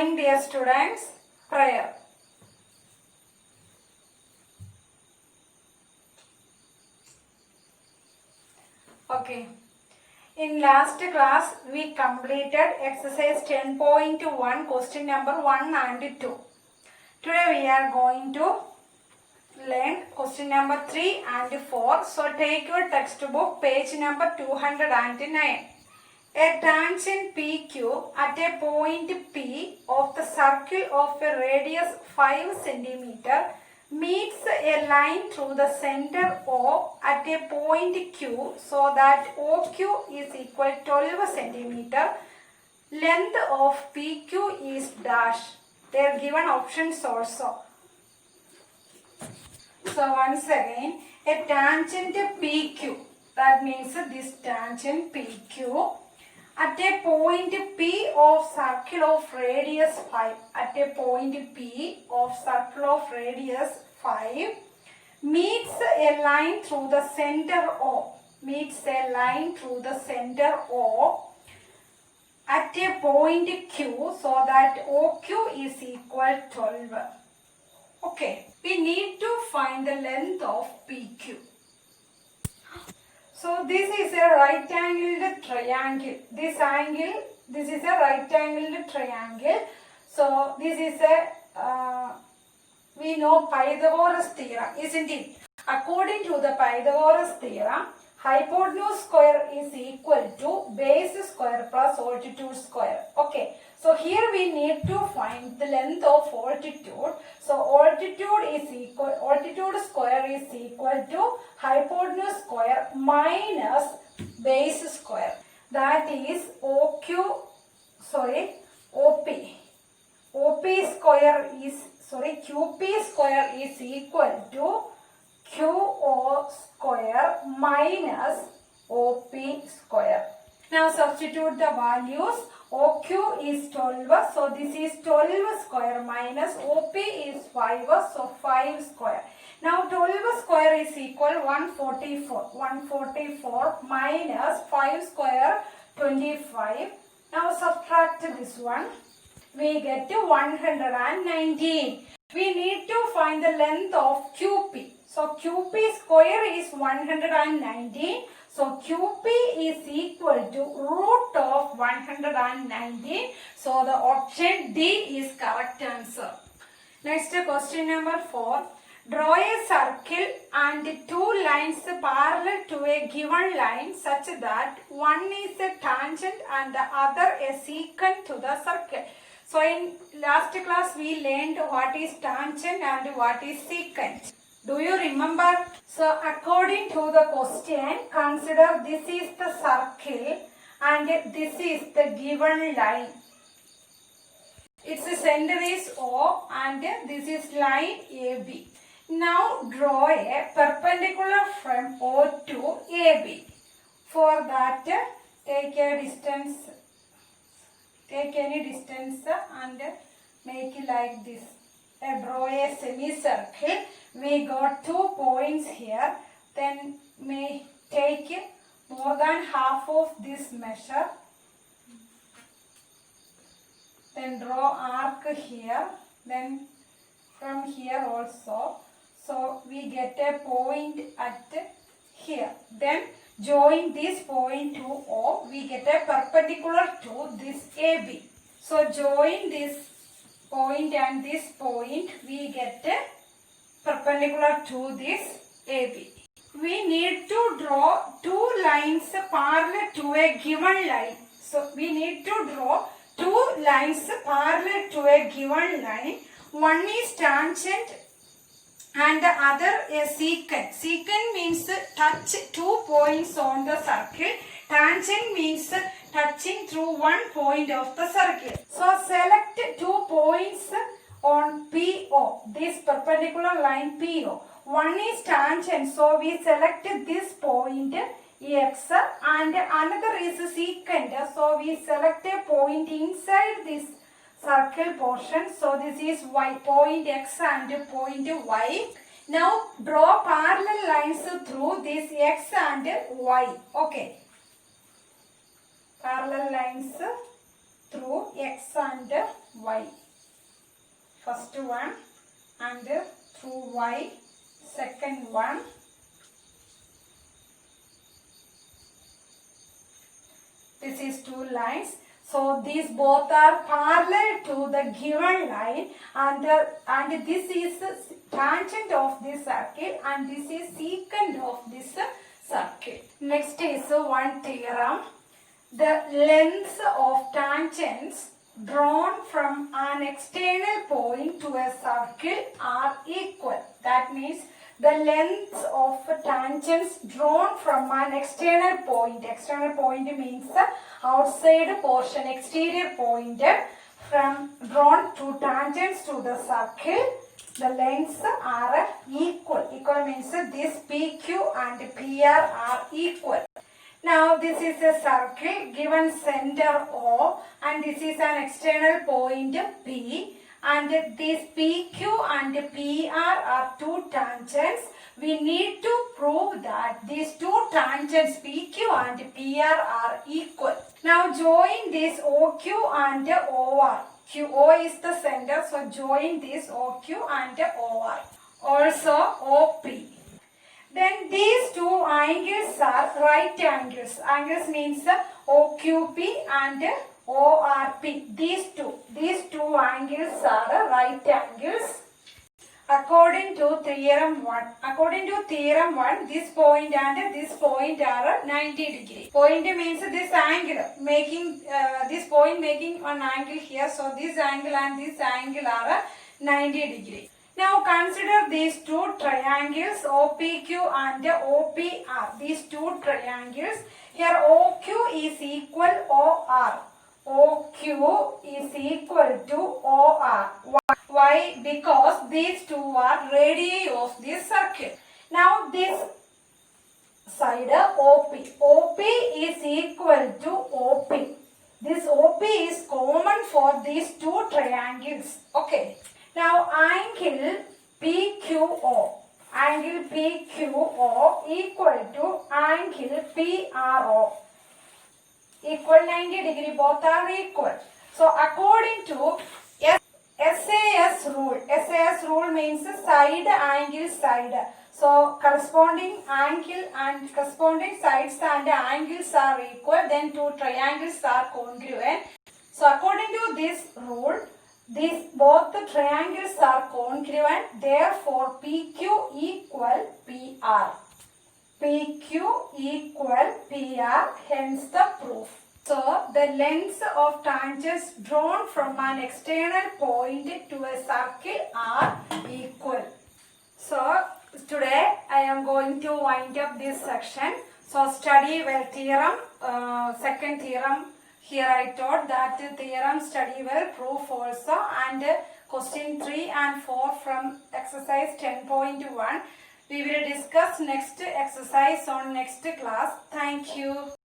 morning, dear students. Prayer. Okay. In last class, we completed exercise 10.1, question number 1 and 2. Today we are going to learn question number 3 and 4. So take your textbook, page number 209. A tangent PQ at a point P of the circle of a radius 5 cm meets a line through the center O at a point Q so that OQ is equal to 12 cm. Length of PQ is dash. They are given options also. So once again, a tangent PQ, that means this tangent PQ at a point P of circle of radius 5, at a point P of circle of radius 5 meets a line through the center O, meets a line through the center O at a point Q so that OQ is equal to 12. Okay, we need to find the length of PQ. So this is a right angled triangle. This is a right angled triangle. So this is a, we know Pythagoras theorem, isn't it? According to the Pythagoras theorem, hypotenuse square is equal to base square plus altitude square. Okay. So here we need to find the length of altitude. So altitude square is equal to hypotenuse square minus base square. That is OP. QP square is equal to QO square minus OP square. Now substitute the values. OQ is 12, so this is 12 square minus OP is 5, so 5 square. Now 12 square is equal 144. 144 minus 5 square 25. Now subtract this one. We get to 119. We need to find the length of QP. So QP square is 119. So QP is equal to root of 119. So the option D is correct answer. Next question number 4. Draw a circle and two lines parallel to a given line such that one is a tangent and the other a secant to the circle. So in last class we learned what is tangent and what is secant. Do you remember? So according to the question, consider this is the circle and this is the given line. Its center is O and this is line AB. Now draw a perpendicular from O to AB. For that, take a distance, take any distance and make it like this. Draw a semicircle. We got 2 points here. Then we take more than half of this measure. Then draw arc here. Then from here also. So we get a point at here. Then join this point to O. We get a perpendicular to this AB. So join this point and this point. We get a perpendicular to this AB. We need to draw two lines parallel to a given line. So we need to draw two lines parallel to a given line. One is tangent and the other is secant. Secant means touch 2 points on the circle. Tangent means touching through 1 point of the circle. So select 2 points on PO, this perpendicular line PO. One is tangent, so we select this point X and another is secant, so we select a point inside this circle portion. So this is Y, point X and point Y. Now draw parallel lines through this X and Y. Okay. Parallel lines through X and y. First one and through y, second one. This is two lines. So these both are parallel to the given line, and this is tangent of this circle and this is secant of this circle. Next is one theorem. The lengths of tangents drawn from an external point to a circle are equal. That means the lengths of tangents drawn from an external point. External point means the outside portion, exterior point from drawn to tangents to the circle. The lengths are equal. Equal means this PQ and PR are equal. Now this is a circle given center O and this is an external point P, and these PQ and PR are two tangents. We need to prove that these two tangents PQ and PR are equal. Now join this OQ and OR. O is the center, so join this OQ and OR. Also OP. Then these two angles are right angles. Angles means OQP and ORP. These two angles are right angles. According to theorem 1. According to theorem 1, this point and this point are 90 degree. Point means this angle, making this point making an angle here. So this angle and this angle are 90 degree. Now consider these two triangles OPQ and OPR. These two triangles. Here OQ is equal OR. OQ is equal to OR. Why? Because these two are radii of this circle. Now this side OP. OP is equal to OP. This OP is common for these two triangles. Okay. Now angle PQO. Angle PQO equal to angle PRO. Equal 90 degree. Both are equal. So according to SAS rule. SAS rule means side angle side. So corresponding angle and corresponding sides and angles are equal. Then two triangles are congruent. So according to this rule, both the triangles are congruent. Therefore PQ equal PR. PQ equal PR. Hence the proof. So, the lengths of tangents drawn from an external point to a circle are equal. So, today I am going to wind up this section. So, study well theorem, second theorem. Here I taught that theorem study well, proof also, and question 3 and 4 from exercise 10.1. We will discuss next exercise on next class. Thank you.